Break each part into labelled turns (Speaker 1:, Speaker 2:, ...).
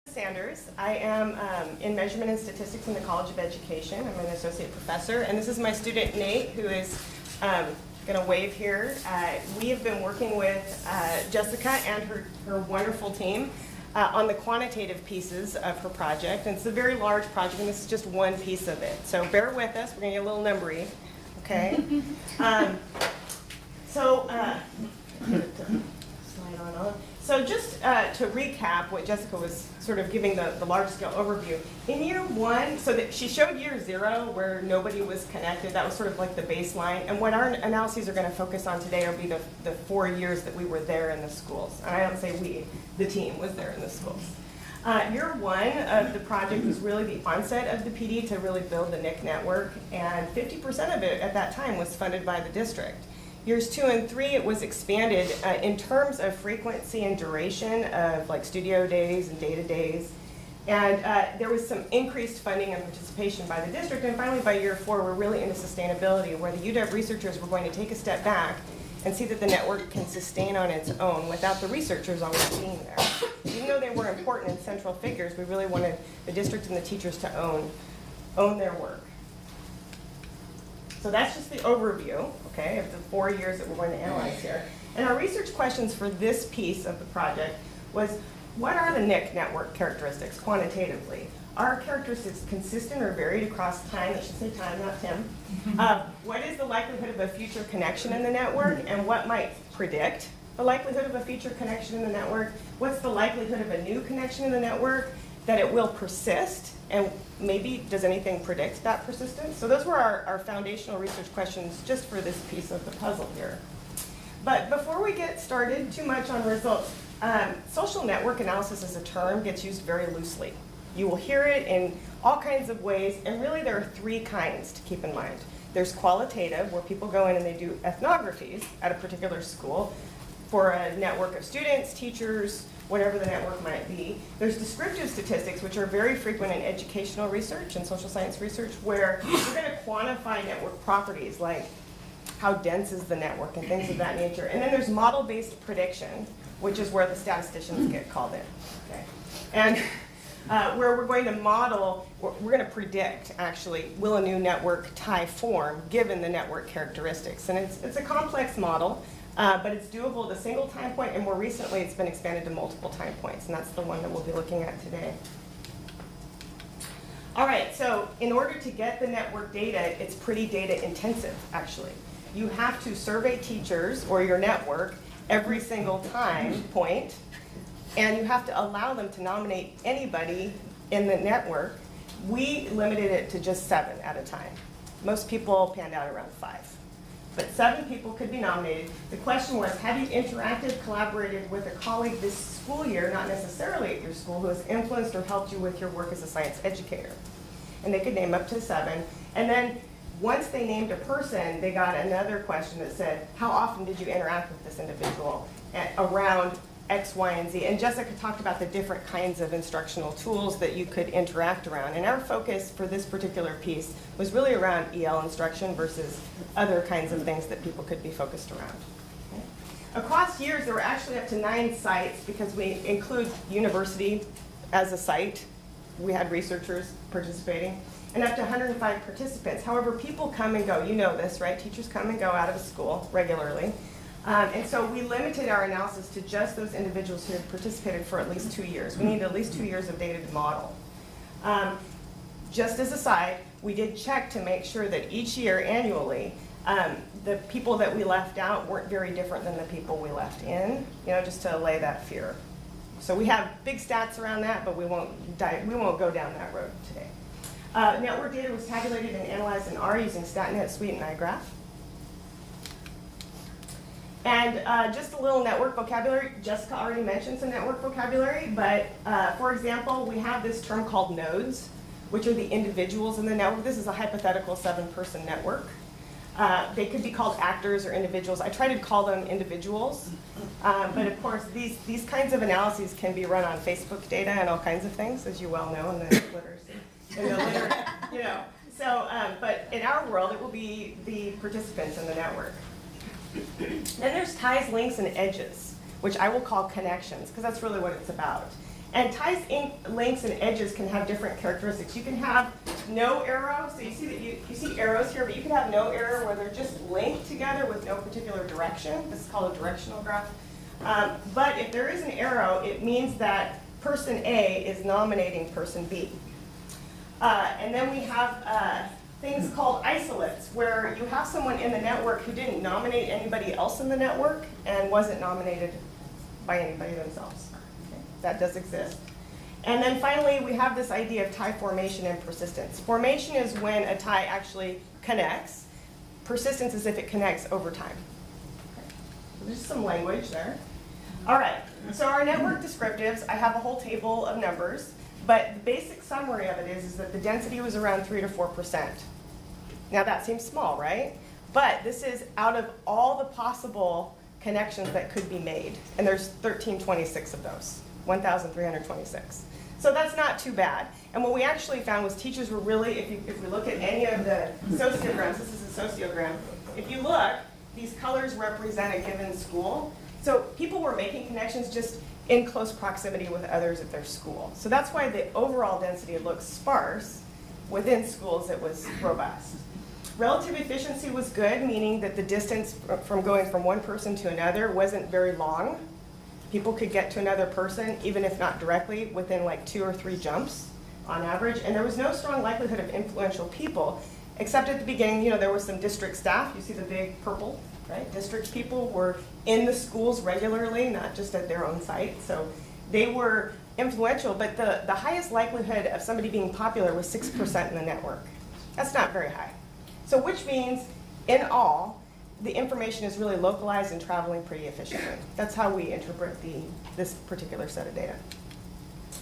Speaker 1: Sanders. I am in measurement and statistics in the College of Education. I'm an associate professor, and this is my student Nate, who is going to wave here. We have been working with Jessica and her wonderful team on the quantitative pieces of her project. And it's a very large project, and this is just one piece of it. So bear with us. We're going to get a little numbery, okay? Slide on. So just to recap what Jessica was sort of giving the large-scale overview. In year one, so that she showed year 0 where nobody was connected. That was sort of like the baseline. And what our analyses are going to focus on today will be the 4 years that we were there in the schools. And I don't say we, the team was there in the schools. Year 1 of the project was really the onset of the PD to really build the NIC network. And 50% of it at that time was funded by the district. Years 2 and 3, it was expanded in terms of frequency and duration of like studio days and data days. And there was some increased funding and participation by the district. And finally, by year 4, we're really into sustainability, where the UW researchers were going to take a step back and see that the network can sustain on its own without the researchers always being there. Even though they were important and central figures, we really wanted the district and the teachers to own their work. So that's just the overview, okay, of the 4 years that we're going to analyze here. And our research questions for this piece of the project was, what are the NIC network characteristics quantitatively? Are characteristics consistent or varied across time? I should say time, not Tim. What is the likelihood of a future connection in the network, and what might predict the likelihood of a future connection in the network? What's the likelihood of a new connection in the network, that it will persist, and maybe does anything predict that persistence? So those were our foundational research questions just for this piece of the puzzle here. But before we get started too much on results, social network analysis as a term gets used very loosely. You will hear it in all kinds of ways, and really there are 3 kinds to keep in mind. There's qualitative, where people go in and they do ethnographies at a particular school for a network of students, teachers, whatever the network might be. There's descriptive statistics, which are very frequent in educational research and social science research, where we're going to quantify network properties, like how dense is the network and things of that nature. And then there's model-based prediction, which is where the statisticians get called in. Okay? And where we're going to model, we're going to predict, actually, will a new network tie form given the network characteristics. And it's a complex model. But it's doable at a single time point, and more recently it's been expanded to multiple time points, and that's the one that we'll be looking at today. All right, so in order to get the network data, it's pretty data intensive, actually. You have to survey teachers or your network every single time point, and you have to allow them to nominate anybody in the network. We limited it to just 7 at a time. Most people panned out around 5. But 7 people could be nominated. The question was, have you interacted, collaborated with a colleague this school year, not necessarily at your school, who has influenced or helped you with your work as a science educator? And they could name up to 7. And then once they named a person, they got another question that said, how often did you interact with this individual around X, Y, and Z? And Jessica talked about the different kinds of instructional tools that you could interact around. And our focus for this particular piece was really around EL instruction versus other kinds of things that people could be focused around. Okay. Across years, there were actually up to 9 sites, because we include university as a site. We had researchers participating, and up to 105 participants. However, people come and go. You know this, right? Teachers come and go out of a school regularly. And so we limited our analysis to just those individuals who had participated for at least 2 years. We needed at least 2 years of data to model. Just as a side, we did check to make sure that each year, annually, the people that we left out weren't very different than the people we left in, just to allay that fear. So we have big stats around that, but we won't go down that road today. Network data was tabulated and analyzed in R using StatNet Suite and iGraph. And just a little network vocabulary. Jessica already mentioned some network vocabulary, but for example, we have this term called nodes, which are the individuals in the network. This is a hypothetical 7-person network. They could be called actors or individuals. I try to call them individuals, but of course, these kinds of analyses can be run on Facebook data and all kinds of things, as you well know in the literacy. But in our world, it will be the participants in the network. Then there's ties, links, and edges, which I will call connections, because that's really what it's about. And ties, links, and edges can have different characteristics. You can have no arrow, so you see that you see arrows here, but you can have no arrow where they're just linked together with no particular direction. This is called a directional graph. But if there is an arrow, it means that person A is nominating person B. And then we have things called isolates, where you have someone in the network who didn't nominate anybody else in the network and wasn't nominated by anybody themselves. Okay? That does exist. And then finally, we have this idea of tie formation and persistence. Formation is when a tie actually connects. Persistence is if it connects over time. Okay. So there's some language there. All right, so our network descriptives, I have a whole table of numbers, but the basic summary of it is that the density was around 3 to 4%. Now that seems small, right? But this is out of all the possible connections that could be made, and there's 1,326 of those, 1,326. So that's not too bad. And what we actually found was teachers were really, if we look at any of the sociograms, this is a sociogram, if you look, these colors represent a given school. So people were making connections just in close proximity with others at their school. So that's why the overall density looks sparse. Within schools, it was robust. Relative efficiency was good, meaning that the distance from going from one person to another wasn't very long. People could get to another person, even if not directly, within like 2 or 3 jumps on average. And there was no strong likelihood of influential people, except at the beginning, you know, there was some district staff. You see the big purple, right? District people were in the schools regularly, not just at their own site. So they were influential, but the highest likelihood of somebody being popular was 6% in the network. That's not very high. So which means, in all, the information is really localized and traveling pretty efficiently. That's how we interpret this particular set of data.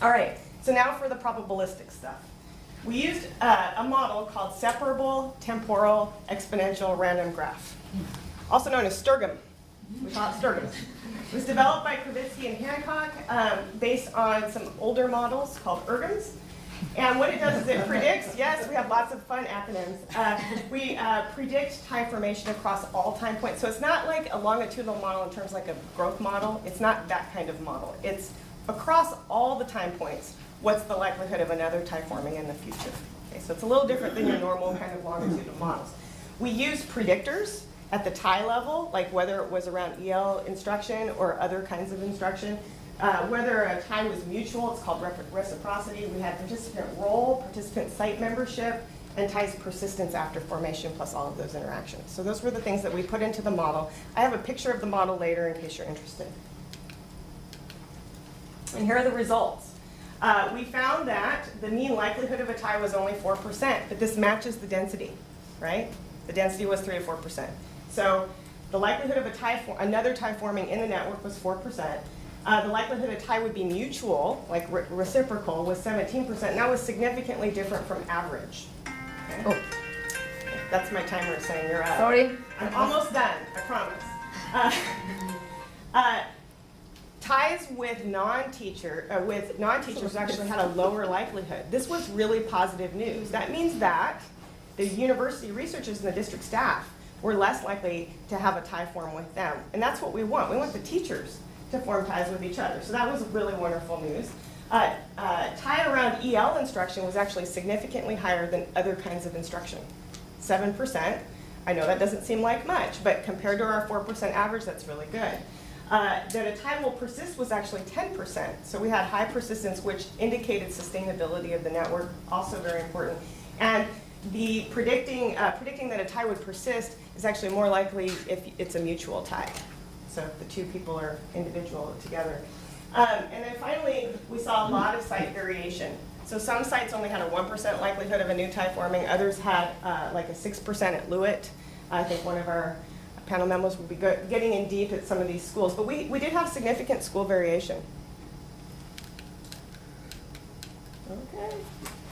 Speaker 1: All right, so now for the probabilistic stuff. We used a model called separable temporal exponential random graph, also known as STRGM. We call it STRGM. It was developed by Kravitsky and Hancock based on some older models called ERGMs. And what it does is it predicts, yes, we have lots of fun acronyms. We predict time formation across all time points. So it's not like a longitudinal model in terms like a growth model. It's not that kind of model. It's across all the time points, what's the likelihood of another tie forming in the future. Okay, so it's a little different than your normal kind of longitudinal models. We use predictors at the tie level, like whether it was around EL instruction or other kinds of instruction. Whether a tie was mutual, it's called reciprocity. We had participant role, participant site membership, and ties persistence after formation, plus all of those interactions. So those were the things that we put into the model. I have a picture of the model later in case you're interested. And here are the results. We found that the mean likelihood of a tie was only 4%, but this matches the density, right? The density was 3 to 4%. So the likelihood of another tie forming in the network was 4%. The likelihood a tie would be mutual, like reciprocal, was 17%, and that was significantly different from average. Okay? Oh, that's my timer saying you're out.
Speaker 2: Sorry.
Speaker 1: I'm almost done, I promise. Ties with non-teachers actually had a lower likelihood. This was really positive news. That means that the university researchers and the district staff were less likely to have a tie form with them, and that's what we want. We want the teachers to form ties with each other. So that was really wonderful news. Tie around EL instruction was actually significantly higher than other kinds of instruction. 7%. I know that doesn't seem like much, but compared to our 4% average, that's really good. That a tie will persist was actually 10%. So we had high persistence, which indicated sustainability of the network, also very important. And the predicting that a tie would persist is actually more likely if it's a mutual tie. So if the two people are individual together. And then finally, we saw a lot of site variation. So some sites only had a 1% likelihood of a new tie forming. Others had like a 6% at Lewitt. I think one of our panel memos will be getting in deep at some of these schools. But we did have significant school variation. Okay,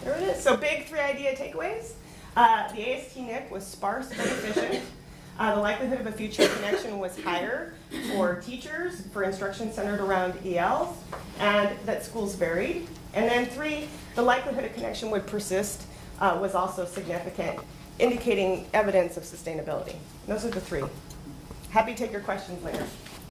Speaker 1: there it is. So big 3 idea takeaways. The AST NIC was sparse but efficient. The likelihood of a future connection was higher for teachers, for instruction centered around ELs, and that schools varied. And then 3, the likelihood of connection would persist was also significant, indicating evidence of sustainability. Those are the 3. Happy to take your questions later.